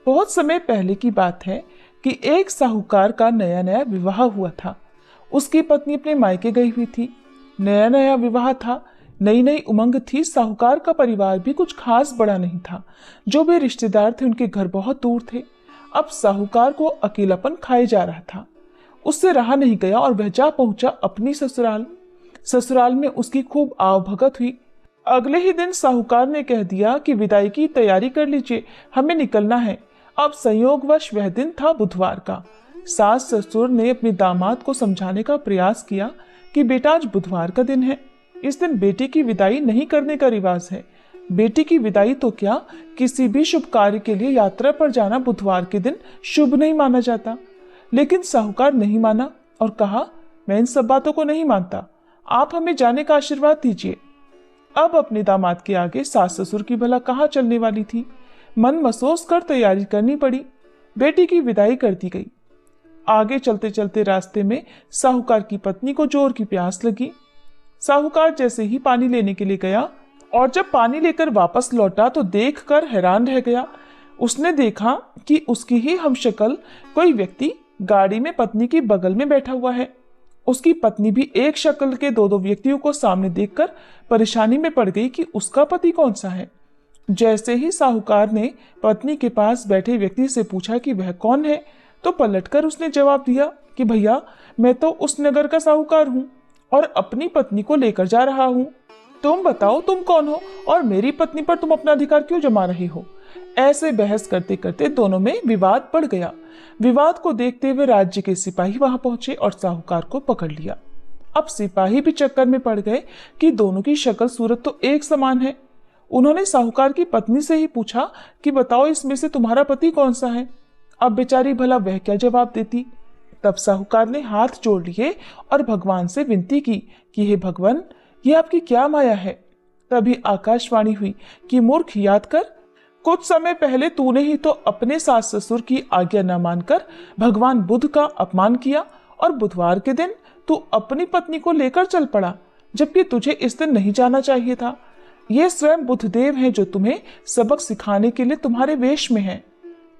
बहुत समय पहले की बात है कि एक साहूकार का नया नया विवाह हुआ था। उसकी पत्नी अपने मायके गई हुई थी। नया नया विवाह था, नई नई उमंग थी। साहूकार का परिवार भी कुछ खास बड़ा नहीं था। जो भी रिश्तेदार थे उनके घर बहुत दूर थे। अब साहूकार को अकेलापन खाए जा रहा था। उससे रहा नहीं गया और वह जा पहुंचा अपनी ससुराल। ससुराल में उसकी खूब आवभगत हुई। अगले ही दिन साहूकार ने कह दिया कि विदाई की तैयारी कर लीजिए, हमें निकलना है। अब संयोगवश वह दिन था बुधवार का। सास ससुर ने अपने दामाद को समझाने का प्रयास किया कि बेटा आज बुधवार का दिन है, इस दिन बेटी की विदाई नहीं करने का रिवाज है। बेटी की विदाई तो क्या, किसी भी शुभ कार्य के लिए यात्रा पर जाना बुधवार के दिन शुभ नहीं माना जाता। लेकिन साहूकार नहीं माना और कहा, मैं इन सब बातों को नहीं मानता, आप हमें जाने का आशीर्वाद दीजिए। अब अपने दामाद के आगे सास ससुर की भला कहाँ चलने वाली थी। मन महसूस कर तैयारी करनी पड़ी। बेटी की विदाई कर दी गई। आगे चलते चलते रास्ते में साहूकार की पत्नी को जोर की प्यास लगी। साहूकार जैसे ही पानी लेने के लिए गया और जब पानी लेकर वापस लौटा तो देखकर हैरान रह गया। उसने देखा कि उसकी ही हमशक्ल कोई व्यक्ति गाड़ी में पत्नी की बगल में बैठा हुआ है। उसकी पत्नी भी एक शक्ल के दो दो व्यक्तियों को सामने देखकर परेशानी में पड़ गई कि उसका पति कौन सा है। जैसे ही साहूकार ने पत्नी के पास बैठे व्यक्ति से पूछा कि वह कौन है, तो पलटकर उसने जवाब दिया कि भैया, मैं तो उस नगर का साहूकार हूँ और अपनी पत्नी को लेकर जा रहा हूँ। तुम बताओ तुम कौन हो और मेरी पत्नी पर तुम अपना अधिकार क्यों जमा रहे हो। ऐसे बहस करते करते दोनों में विवाद बढ़ गया। विवाद को देखते हुए राज्य के सिपाही वहां पहुंचे और साहूकार को पकड़ लिया। अब सिपाही भी चक्कर में पड़ गए कि दोनों की शक्ल सूरत तो एक समान है। उन्होंने साहूकार की पत्नी से ही पूछा कि बताओ इसमें से तुम्हारा पति कौन सा है। अब बेचारी भला वह क्या जवाब देती। तब साहूकार ने हाथ जोड़ लिए और भगवान से विनती की कि हे भगवान, ये आपकी क्या माया है। तभी आकाशवाणी हुई कि मूर्ख, याद कर, कुछ समय पहले तूने ही तो अपने सास ससुर की आज्ञा न मानकर भगवान बुद्ध का अपमान किया और बुधवार के दिन तू अपनी पत्नी को लेकर चल पड़ा, जबकि तुझे इस दिन नहीं जाना चाहिए था। ये स्वयं बुद्धदेव हैं जो तुम्हें सबक सिखाने के लिए तुम्हारे वेश में हैं।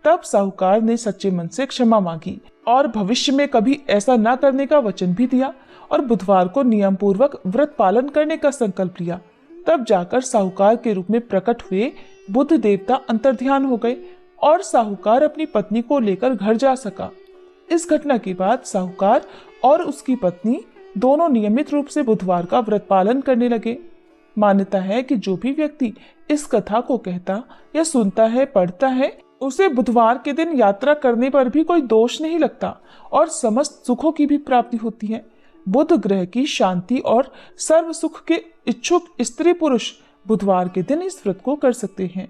तब साहूकार ने सच्चे मन से क्षमा मांगी और भविष्य में कभी ऐसा न करने का वचन भी दिया और बुधवार को नियम पूर्वक व्रत पालन करने का संकल्प लिया। तब जाकर साहूकार के रूप में प्रकट हुए बुद्ध देवता अंतर्ध्यान हो गए और साहूकार अपनी पत्नी को लेकर घर जा सका। इस घटना के बाद साहूकार और उसकी पत्नी दोनों नियमित रूप से बुधवार का व्रत पालन करने लगे। मान्यता है कि जो भी व्यक्ति इस कथा को कहता या सुनता है, पढ़ता है, उसे बुधवार के दिन यात्रा करने पर भी कोई दोष नहीं लगता और समस्त सुखों की भी प्राप्ति होती है। बुध ग्रह की शांति और सर्व सुख के इच्छुक स्त्री पुरुष बुधवार के दिन इस व्रत को कर सकते हैं।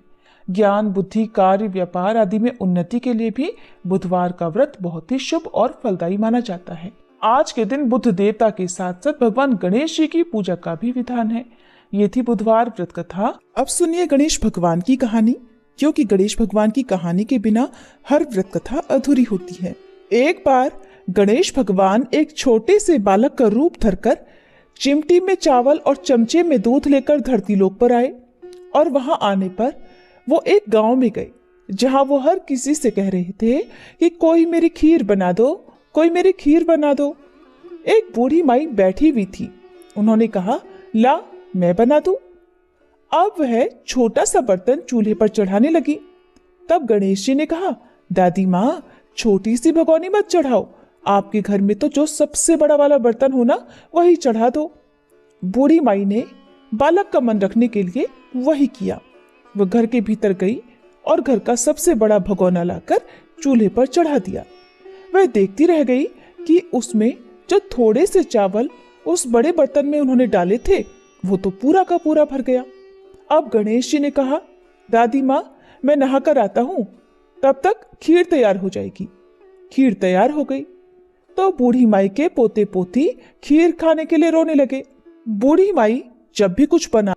ज्ञान, बुद्धि, कार्य, व्यापार आदि में उन्नति के लिए भी बुधवार का व्रत बहुत ही शुभ और फलदायी माना जाता है। आज के दिन बुद्ध देवता के साथ साथ भगवान गणेश जी की पूजा का भी विधान है। ये थी बुधवार व्रत कथा। अब सुनिए गणेश भगवान की कहानी, क्योंकि गणेश भगवान की कहानी के बिना हर व्रत कथा अधूरी होती है। एक बार गणेश भगवान एक छोटे से बालक का रूप धरकर चिमटी में चावल और चमचे में दूध लेकर धरती लोक पर आए और वहां आने पर वो एक गांव में गए जहां वो हर किसी से कह रहे थे कि कोई मेरी खीर बना दो, कोई मेरी खीर बना दो। एक बूढ़ी माई बैठी हुई थी। उन्होंने कहा, ला मैं बना दूं। अब वह छोटा सा बर्तन चूल्हे पर चढ़ाने लगी। तब गणेश जी ने कहा, दादी माँ, छोटी सी भगोनी मत चढ़ाओ, आपके घर में तो जो सबसे बड़ा वाला बर्तन हो ना, वही चढ़ा दो। बूढ़ी माई ने बालक का मन रखने के लिए वही किया। वह घर के भीतर गई और घर का सबसे बड़ा भगोना लाकर चूल्हे पर चढ़ा दिया। वह देखती रह गई कि उसमें जो थोड़े से चावल उस बड़े बर्तन में उन्होंने डाले थे वो तो पूरा का पूरा भर गया। अब गणेश जी ने कहा, दादी माँ, मैं नहाकर आता हूँ, तब तक खीर तैयार हो जाएगी। खीर तैयार हो गई तो बूढ़ी माई के पोते पोती खीर खाने के लिए रोने लगे। बूढ़ी माई जब भी कुछ बना